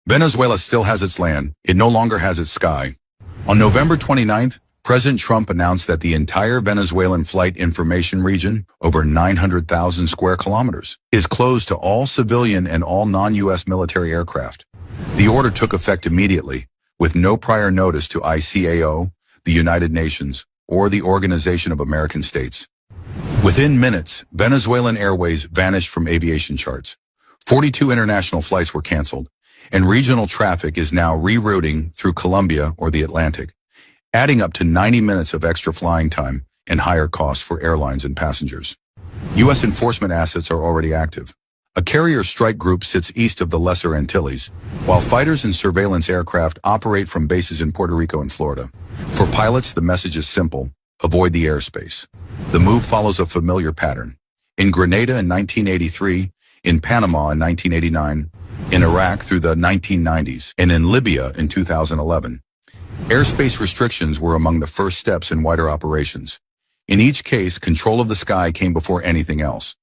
Venezuela still has its land. It no longer has its sky. On November 29th, President Trump announced that the entire Venezuelan flight information region, over 900,000 square kilometers, is closed to all civilian and all non-U.S. military aircraft. The order took effect immediately, with no prior notice to ICAO, the United Nations, or the Organization of American States. Within minutes, Venezuelan airways vanished from aviation charts. 42 international flights were canceled, and regional traffic is now rerouting through Colombia or the Atlantic, adding up to 90 minutes of extra flying time and higher costs for airlines and passengers. U.S. enforcement assets are already active. A carrier strike group sits east of the Lesser Antilles, while fighters and surveillance aircraft operate from bases in Puerto Rico and Florida. For pilots, the message is simple: avoid the airspace. The move follows a familiar pattern. In Grenada in 1983, in Panama in 1989, in Iraq through the 1990s, and in Libya in 2011. Airspace restrictions were among the first steps in wider operations. In each case, control of the sky came before anything else.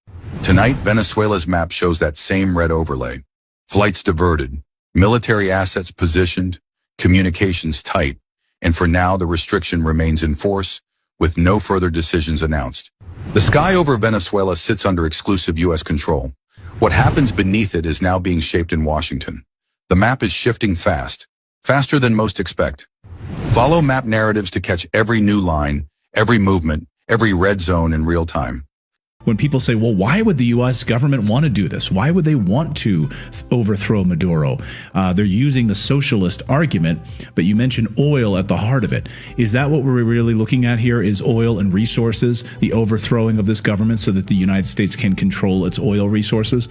Tonight, Venezuela's map shows that same red overlay. Flights diverted, military assets positioned, communications tight, and for now the restriction remains in force, with no further decisions announced. The sky over Venezuela sits under exclusive U.S. control. What happens beneath it is now being shaped in Washington. The map is shifting fast, faster than most expect. Follow map narratives to catch every new line, every movement, every red zone in real time. When people say, well, why would the U.S. government want to do this? Why would they want to overthrow Maduro? They're using the socialist argument, but you mentioned oil at the heart of it. Is that what we're really looking at here, is oil and resources, the overthrowing of this government so that the United States can control its oil resources?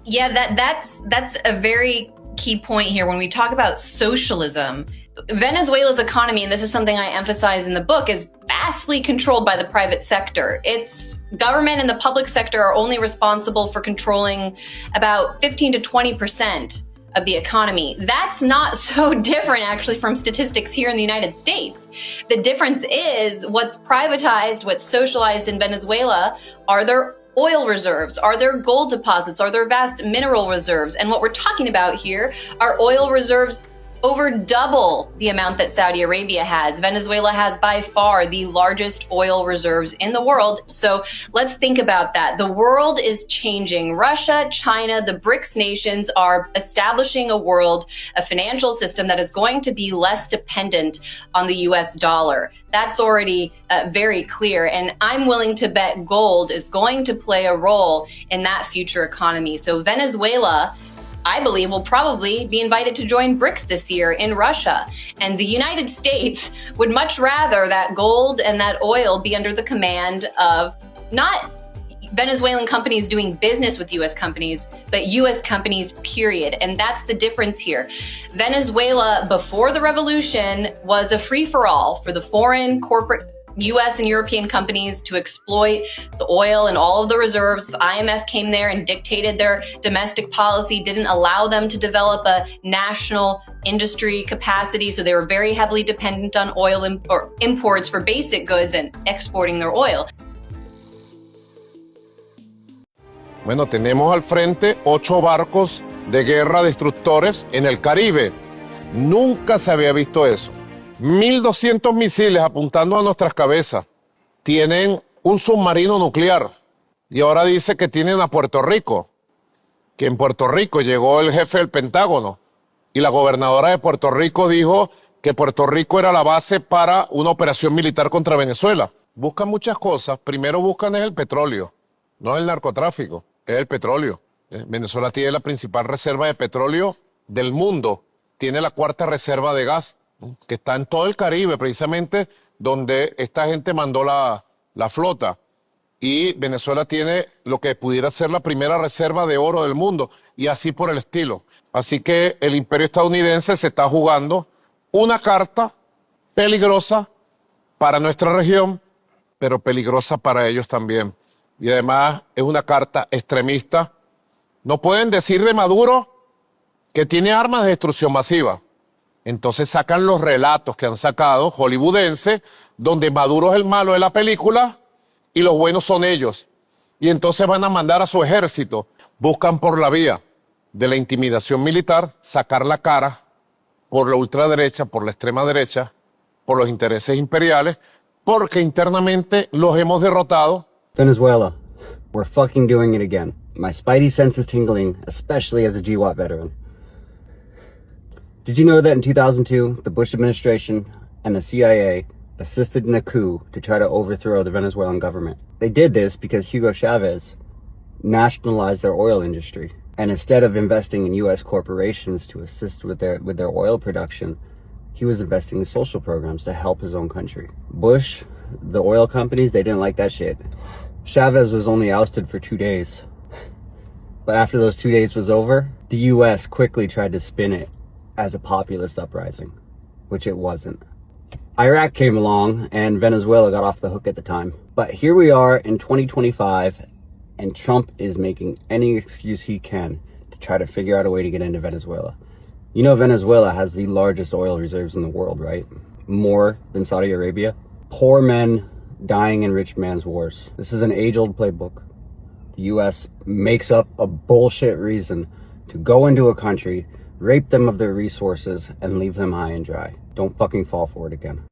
Yeah, that's a very key point here. When we talk about socialism, Venezuela's economy, and this is something I emphasize in the book, is vastly controlled by the private sector. Its government and the public sector are only responsible for controlling about 15 to 20% of the economy. That's not so different, actually, from statistics here in the United States. The difference is what's privatized, what's socialized in Venezuela are their oil reserves, are there gold deposits, are there vast mineral reserves. And what we're talking about here are oil reserves over double the amount that Saudi Arabia has. Venezuela has by far the largest oil reserves in the world. So let's think about that. The world is changing. Russia, China, the BRICS nations are establishing a financial system that is going to be less dependent on the US dollar. That's already very clear. And I'm willing to bet gold is going to play a role in that future economy. So Venezuela, I believe, will probably be invited to join BRICS this year in Russia. And the United States would much rather that gold and that oil be under the command of not Venezuelan companies doing business with U.S. companies, but U.S. companies, period. And that's the difference here. Venezuela, before the revolution, was a free-for-all for the foreign corporate U.S. and European companies to exploit the oil and all of the reserves. The IMF came there and dictated their domestic policy, didn't allow them to develop a national industry capacity. So they were very heavily dependent on oil imports for basic goods and exporting their oil. Bueno, tenemos al frente 8 barcos de guerra destructores en el Caribe. Nunca se había visto eso. 1.200 misiles apuntando a nuestras cabezas. Tienen un submarino nuclear. Y ahora dice que tienen a Puerto Rico. Que en Puerto Rico llegó el jefe del Pentágono. Y la gobernadora de Puerto Rico dijo que Puerto Rico era la base para una operación militar contra Venezuela. Buscan muchas cosas. Primero buscan es el petróleo. No el narcotráfico, es el petróleo. Venezuela tiene la principal reserva de petróleo del mundo. Tiene la 4ª reserva de gas, que está en todo el Caribe, precisamente donde esta gente mandó la flota. Y Venezuela tiene lo que pudiera ser la primera reserva de oro del mundo, y así por el estilo. Así que el imperio estadounidense se está jugando una carta peligrosa para nuestra región, pero peligrosa para ellos también. Y además es una carta extremista. No pueden decir de Maduro que tiene armas de destrucción masiva. Entonces sacan los relatos que han sacado hollywoodenses, donde Maduro es el malo de la película y los buenos son ellos. Y entonces van a mandar a su ejército. Buscan por la vía de la intimidación militar, sacar la cara por la ultraderecha, por la extrema derecha, por los intereses imperiales, porque internamente los hemos derrotado. Venezuela, we're fucking doing it again. My spidey sense is tingling, especially as a GWAT veteran. Did you know that in 2002, the Bush administration and the CIA assisted in a coup to try to overthrow the Venezuelan government? They did this because Hugo Chavez nationalized their oil industry. And instead of investing in US corporations to assist with their oil production, he was investing in social programs to help his own country. Bush, the oil companies, they didn't like that shit. Chavez was only ousted for 2 days. But after those 2 days was over, the US quickly tried to spin it as a populist uprising, which it wasn't. Iraq came along and Venezuela got off the hook at the time. But here we are in 2025, and Trump is making any excuse he can to try to figure out a way to get into Venezuela. You know Venezuela has the largest oil reserves in the world, right? More than Saudi Arabia. Poor men dying in rich man's wars. This is an age-old playbook. The US makes up a bullshit reason to go into a country, rape them of their resources, and leave them high and dry. Don't fucking fall for it again.